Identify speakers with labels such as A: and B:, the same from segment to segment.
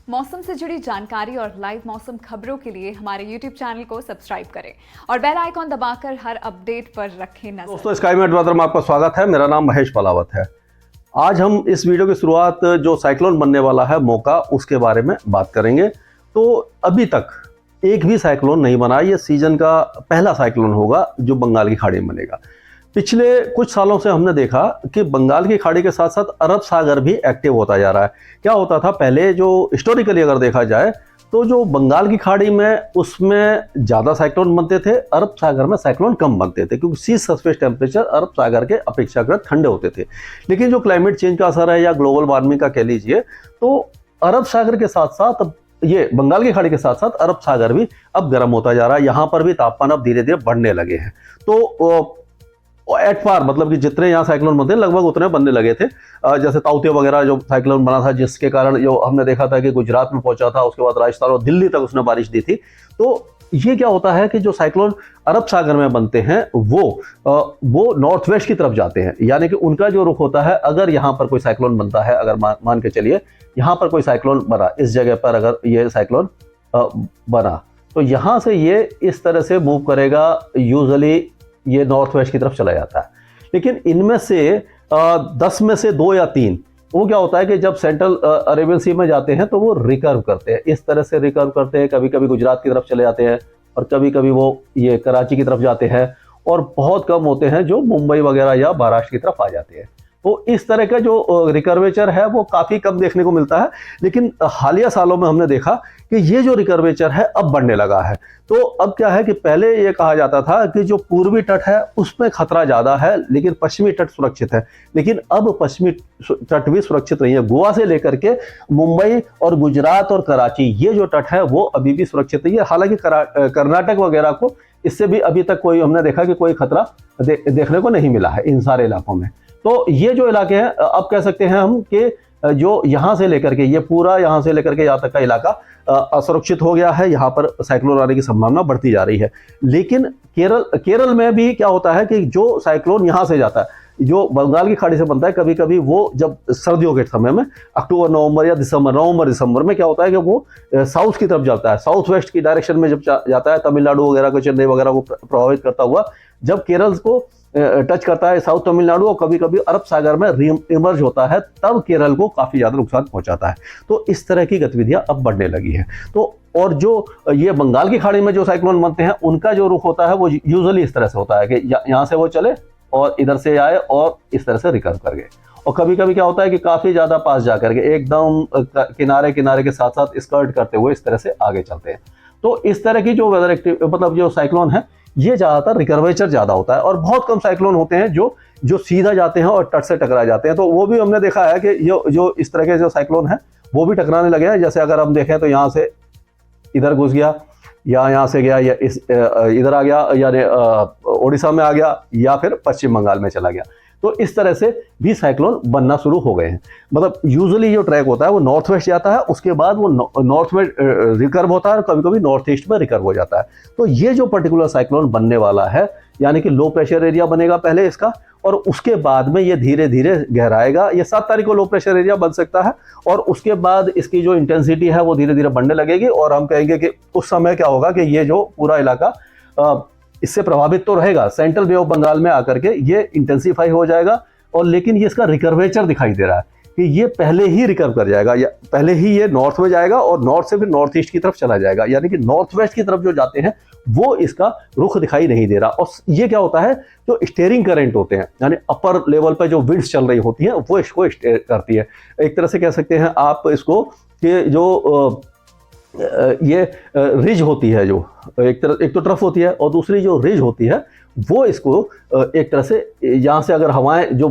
A: मौसम से जुड़ी जानकारी और लाइव मौसम खबरों के लिए हमारे YouTube चैनल को सब्सक्राइब करें और बेल आइकॉन दबाकर हर अपडेट पर रखें नजर।
B: दोस्तों, स्काई मेट वेदर में आपका स्वागत है। मेरा नाम महेश पलावत है। आज हम इस वीडियो की शुरुआत जो साइक्लोन बनने वाला है मोका, उसके बारे में बात करेंगे। तो अभी तक एक भी साइक्लोन नहीं बना। ये सीजन का पहला साइक्लोन होगा जो बंगाल की खाड़ी में बनेगा। पिछले कुछ सालों से हमने देखा कि बंगाल की खाड़ी के साथ साथ अरब सागर भी एक्टिव होता जा रहा है। क्या होता था पहले, जो हिस्टोरिकली अगर देखा जाए तो जो बंगाल की खाड़ी में उसमें ज़्यादा साइक्लोन बनते थे, अरब सागर में साइक्लोन कम बनते थे, क्योंकि सी सरफेस टेम्परेचर अरब सागर के अपेक्षाकृत ठंडे होते थे। लेकिन जो क्लाइमेट चेंज का असर है या ग्लोबल वार्मिंग का कह लीजिए, तो अरब सागर के साथ साथ ये बंगाल की खाड़ी के साथ साथ अरब सागर भी अब गर्म होता जा रहा है। यहाँ पर भी तापमान अब धीरे धीरे बढ़ने लगे हैं। तो एट पार, मतलब कि जितने यहाँ साइक्लोन बनते हैं लगभग उतने बनने लगे थे। जैसे ताउते वगैरह जो साइक्लोन बना था, जिसके कारण जो हमने देखा था कि गुजरात में पहुंचा था, उसके बाद राजस्थान और दिल्ली तक उसने बारिश दी थी। तो ये क्या होता है कि जो साइक्लोन अरब सागर में बनते हैं वो नॉर्थ वेस्ट की तरफ जाते हैं, यानी कि उनका जो रुख होता है, अगर यहाँ पर कोई साइक्लोन बनता है, अगर मान के चलिए यहाँ पर कोई साइक्लोन बना, इस जगह पर अगर ये साइक्लोन बना, तो यहाँ से ये इस तरह से मूव करेगा। यूजुअली ये नॉर्थ वेस्ट की तरफ चला जाता है। लेकिन इनमें से 10 में से 2 या 3 वो क्या होता है कि जब सेंट्रल अरेबियन सी में जाते हैं तो वो रिकर्व करते हैं, इस तरह से रिकर्व करते हैं। कभी कभी गुजरात की तरफ चले जाते हैं और कभी कभी वो ये कराची की तरफ जाते हैं, और बहुत कम होते हैं जो मुंबई वगैरह या महाराष्ट्र की तरफ आ जाते हैं। तो इस तरह का जो रिकर्वेचर है वो काफ़ी कम देखने को मिलता है। लेकिन हालिया सालों में हमने देखा कि ये जो रिकर्वेचर है अब बढ़ने लगा है। तो अब क्या है कि पहले ये कहा जाता था कि जो पूर्वी तट है उसमें खतरा ज़्यादा है, लेकिन पश्चिमी तट सुरक्षित है। लेकिन अब पश्चिमी तट भी सुरक्षित नहीं है। गोवा से लेकर के मुंबई और गुजरात और कराची, ये जो तट है वो अभी भी सुरक्षित नहीं है। हालांकि कर्नाटक वगैरह को इससे भी अभी तक कोई, हमने देखा कि कोई खतरा देखने को नहीं मिला है इन सारे इलाकों में। तो ये जो इलाके हैं, अब कह सकते हैं हम कि जो यहाँ से लेकर के ये पूरा, यहाँ से लेकर के यहाँ तक का इलाका असुरक्षित हो गया है। यहाँ पर साइक्लोन आने की संभावना बढ़ती जा रही है। लेकिन केरल में भी क्या होता है कि जो साइक्लोन यहाँ से जाता है, जो बंगाल की खाड़ी से बनता है, कभी कभी वो जब सर्दियों के समय में अक्टूबर नवंबर या नवंबर दिसंबर में क्या होता है कि वो साउथ की तरफ जाता है, साउथ वेस्ट की डायरेक्शन में जब जाता है, तमिलनाडु वगैरह को, चेन्नई वगैरह को प्रभावित करता हुआ, जब केरल को टच करता है साउथ तमिलनाडु और कभी कभी अरब सागर में इमर्ज होता है, तब केरल को काफ़ी ज़्यादा नुकसान पहुंचाता है। तो इस तरह की गतिविधियां अब बढ़ने लगी हैं। तो और जो ये बंगाल की खाड़ी में जो साइक्लोन बनते हैं उनका जो रुख होता है वो यूजुअली इस तरह से होता है कि यहाँ से वो चले और इधर से आए और इस तरह से रिकर्व कर गए। और कभी कभी क्या होता है कि काफ़ी ज़्यादा पास जा करके एकदम किनारे किनारे के साथ साथ स्कर्ट करते हुए इस तरह से आगे चलते हैं। तो इस तरह की जो वेदर मतलब जो साइक्लोन है, ये ज़्यादातर रिकर्वेचर ज़्यादा होता है। और बहुत कम साइक्लोन होते हैं जो सीधा जाते हैं और तट से टकरा जाते हैं। तो वो भी हमने देखा है कि जो इस तरह के जो साइक्लोन है वो भी टकराने लगे हैं। जैसे अगर हम देखें तो यहाँ से इधर घुस गया, या यहाँ से गया, या इधर आ गया, यानी उड़ीसा में आ गया, या फिर पश्चिम बंगाल में चला गया। तो इस तरह से भी साइक्लोन बनना शुरू हो गए हैं। मतलब यूजुअली जो ट्रैक होता है वो नॉर्थ वेस्ट जाता है, उसके बाद वो नॉर्थ में रिकर्व होता है और कभी कभी नॉर्थ ईस्ट में रिकर्व हो जाता है। तो ये जो पर्टिकुलर साइक्लोन बनने वाला है, यानी कि लो प्रेशर एरिया बनेगा पहले इसका, और उसके बाद में ये धीरे धीरे गहराएगा। ये 7 तारीख को लो प्रेशर एरिया बन सकता है, और उसके बाद इसकी जो इंटेंसिटी है वो धीरे धीरे बढ़ने लगेगी। और हम कहेंगे कि उस समय क्या होगा कि ये जो पूरा इलाका इससे प्रभावित तो रहेगा, सेंट्रल बे ऑफ बंगाल में आकर के ये इंटेंसिफाई हो जाएगा। और लेकिन ये इसका रिकर्वेचर दिखाई दे रहा है कि ये पहले ही रिकर्व कर जाएगा, या पहले ही ये नॉर्थ में जाएगा और नॉर्थ से फिर नॉर्थ ईस्ट की तरफ चला जाएगा। यानी कि नॉर्थ वेस्ट की तरफ जो जाते हैं वो इसका रुख दिखाई नहीं दे रहा। और ये क्या होता है, जो स्टीयरिंग करंट होते हैं, यानी अपर लेवल पर जो विंड्स चल रही होती हैं वो इसको स्टीयर करती है। एक तरह से कह सकते हैं आप इसको कि जो ये रिज होती है, जो एक तो ट्रफ होती है, और दूसरी जो रिज होती है वो इसको एक तरह से, यहाँ से अगर हवाएं जो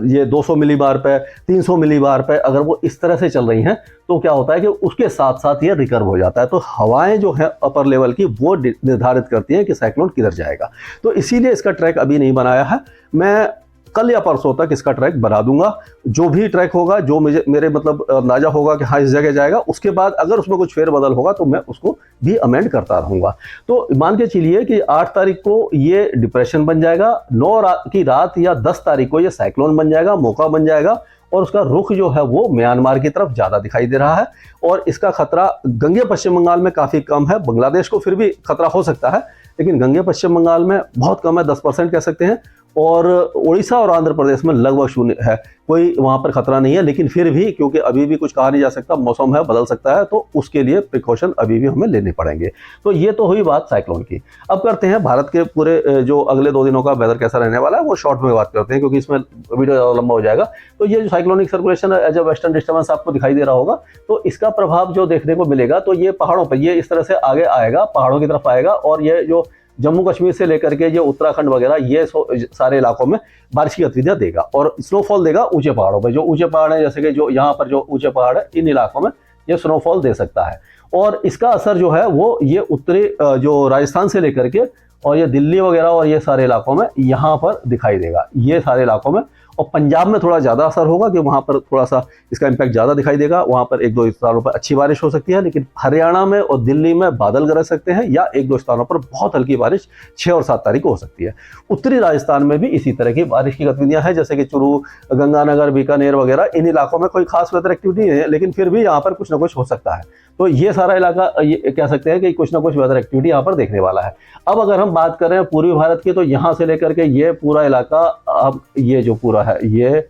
B: ये 200 मिली बार पे, 300 मिली बार पे अगर वो इस तरह से चल रही हैं, तो क्या होता है कि उसके साथ साथ ये रिकर्व हो जाता है। तो हवाएं जो है अपर लेवल की वो निर्धारित करती हैं कि साइक्लोन किधर जाएगा। तो इसीलिए इसका ट्रैक अभी नहीं बनाया है। मैं कल या परसों तक इसका ट्रैक बना दूंगा। जो भी ट्रैक होगा, जो मेरे मतलब अंदाजा होगा कि हाँ इस जगह जाएगा, उसके बाद अगर उसमें कुछ फेरबदल होगा तो मैं उसको भी अमेंड करता रहूंगा। तो मान के चलिए कि 8 तारीख को ये डिप्रेशन बन जाएगा, 9 की रात या 10 तारीख को ये साइक्लोन बन जाएगा, मोका बन जाएगा, और उसका रुख जो है वो म्यांमार की तरफ ज़्यादा दिखाई दे रहा है। और इसका खतरा गंगे पश्चिम बंगाल में काफ़ी कम है, बांग्लादेश को फिर भी खतरा हो सकता है, लेकिन गंगे पश्चिम बंगाल में बहुत कम है, 10% कह सकते हैं। और उड़ीसा और आंध्र प्रदेश में लगभग शून्य है, कोई वहाँ पर खतरा नहीं है। लेकिन फिर भी क्योंकि अभी भी कुछ कहा नहीं जा सकता, मौसम है, बदल सकता है, तो उसके लिए प्रिकॉशन अभी भी हमें लेने पड़ेंगे। तो ये तो हुई बात साइक्लोन की। अब करते हैं भारत के पूरे जो अगले 2 दिनों का वेदर कैसा रहने वाला है, वो शॉर्ट में बात करते हैं, क्योंकि इसमें वीडियो ज़्यादा लंबा हो जाएगा। तो ये जो cyclonic circulation as a western disturbance आपको दिखाई दे रहा होगा, तो इसका प्रभाव जो देखने को मिलेगा, तो ये पहाड़ों पर, ये इस तरह से आगे आएगा, पहाड़ों की तरफ आएगा, और ये जो जम्मू कश्मीर से लेकर के ये उत्तराखंड वगैरह, ये सारे इलाकों में बारिश की गतिविधियां देगा और स्नोफॉल देगा ऊंचे पहाड़ों पर। जो ऊंचे पहाड़ है, जैसे कि जो यहाँ पर जो ऊंचे पहाड़ है, इन इलाकों में ये स्नोफॉल दे सकता है। और इसका असर जो है वो ये उत्तरी जो राजस्थान से लेकर के और ये दिल्ली वगैरह और ये सारे इलाकों में यहाँ पर दिखाई देगा, ये सारे इलाकों में। और पंजाब में थोड़ा ज़्यादा असर होगा कि वहाँ पर थोड़ा सा इसका इम्पैक्ट ज़्यादा दिखाई देगा, वहाँ पर 1-2 स्थानों पर अच्छी बारिश हो सकती है। लेकिन हरियाणा में और दिल्ली में बादल गरज सकते हैं, या 1-2 स्थानों पर बहुत हल्की बारिश 6 और 7 तारीख को हो सकती है। उत्तरी राजस्थान में भी इसी तरह की बारिश की गतिविधियां हैं, जैसे कि चुरू, गंगानगर, बीकानेर वगैरह, इन इलाकों में कोई खास वेदर एक्टिविटी नहीं है, लेकिन फिर भी यहाँ पर कुछ ना कुछ हो सकता है। तो ये सारा इलाका, ये कह सकते हैं कि कुछ ना कुछ वेदर एक्टिविटी यहाँ पर देखने वाला है। अब अगर हम बात करें पूर्वी भारत की, तो यहाँ से लेकर के ये पूरा इलाका, अब ये जो पूरा है, ये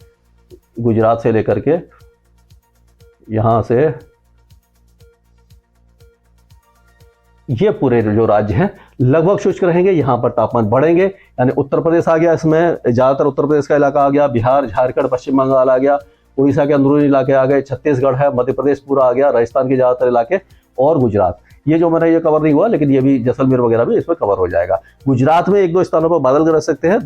B: गुजरात से लेकर के यहाँ से ये पूरे जो राज्य हैं लगभग शुष्क रहेंगे, यहाँ पर तापमान बढ़ेंगे। यानी उत्तर प्रदेश आ गया, इसमें ज़्यादातर उत्तर प्रदेश का इलाका आ गया, बिहार, झारखंड, पश्चिम बंगाल आ गया, उड़ीसा के अंदरूनी इलाके आ गए, छत्तीसगढ़ है, मध्य प्रदेश पूरा आ गया, राजस्थान के ज़्यादातर इलाके और गुजरात। ये जो मैंने ये कवर नहीं हुआ, लेकिन ये भी जैसलमेर वगैरह भी इसमें कवर हो जाएगा। गुजरात में 1-2 स्थानों पर बादल गरज सकते हैं।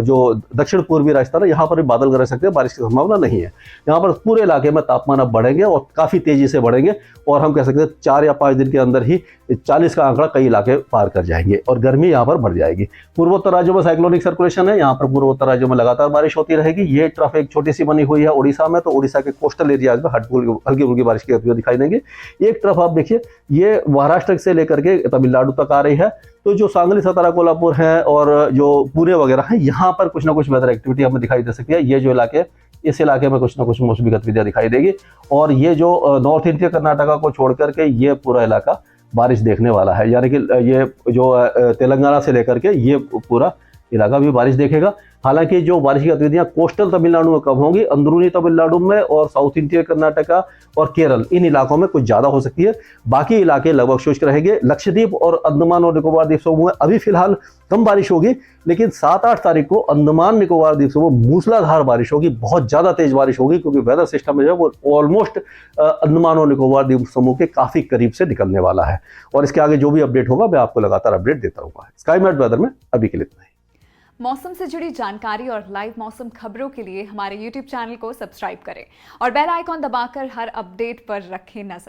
B: जो दक्षिण पूर्वी राजस्थान है, यहाँ पर भी बादल गरज सकते हैं, बारिश की संभावना नहीं है। यहाँ पर पूरे इलाके में तापमान अब बढ़ेंगे और काफ़ी तेज़ी से बढ़ेंगे, और हम कह सकते हैं 4 या 5 दिन के अंदर ही 40 का आंकड़ा कई इलाके पार कर जाएंगे और गर्मी यहाँ पर बढ़ जाएगी। पूर्वोत्तर राज्यों में साइक्लोनिक सर्कुलेशन है, यहाँ पर पूर्वोत्तर राज्यों में लगातार बारिश होती रहेगी। ये ट्रफ एक छोटी सी बनी हुई है उड़ीसा में, तो उड़ीसा के कोस्टल एरियाज में हल्की फुल्की बारिश की गतिविधियां दिखाई देंगी। एक ट्रफ आप देखिए, ये महाराष्ट्र से लेकर के तमिलनाडु तक आ रही है, तो जो सांगली, सतारा, कोल्हापुर है और जो पुणे वगैरह है, यहाँ पर कुछ ना कुछ वेदर एक्टिविटी हमें दिखाई दे सकती है। ये जो इलाके, इस इलाके में कुछ ना कुछ मौसमी गतिविधियां दिखाई देगी। और ये जो नॉर्थ इंडिया, कर्नाटका को छोड़ करके ये पूरा इलाका बारिश देखने वाला है, यानी कि ये जो तेलंगाना से लेकर के ये पूरा इलाका भी बारिश देखेगा। हालांकि जो बारिश की गतिविधियां कोस्टल तमिलनाडु में कम होंगी, अंदरूनी तमिलनाडु में और साउथ इंडिया, कर्नाटका और केरल, इन इलाकों में कुछ ज़्यादा हो सकती है। बाकी इलाके लगभग शुष्क रहेंगे। लक्षद्वीप और अंडमान और निकोबार द्वीप समूह में अभी फिलहाल कम बारिश होगी, लेकिन 7-8 तारीख को अंडमान निकोबार द्वीप समूह मूसलाधार बारिश होगी, बहुत ज़्यादा तेज बारिश होगी, क्योंकि वेदर सिस्टम जो है वो ऑलमोस्ट अंडमान और निकोबार द्वीप समूह के काफ़ी करीब से निकलने वाला है। और इसके आगे जो भी अपडेट होगा, मैं आपको लगातार अपडेट देता रहूँगा। स्काईमेट वेदर में अभी के लिए इतना ही।
A: मौसम से जुड़ी जानकारी और लाइव मौसम खबरों के लिए हमारे YouTube चैनल को सब्सक्राइब करें और बेल आइकॉन दबाकर हर अपडेट पर रखें नजर।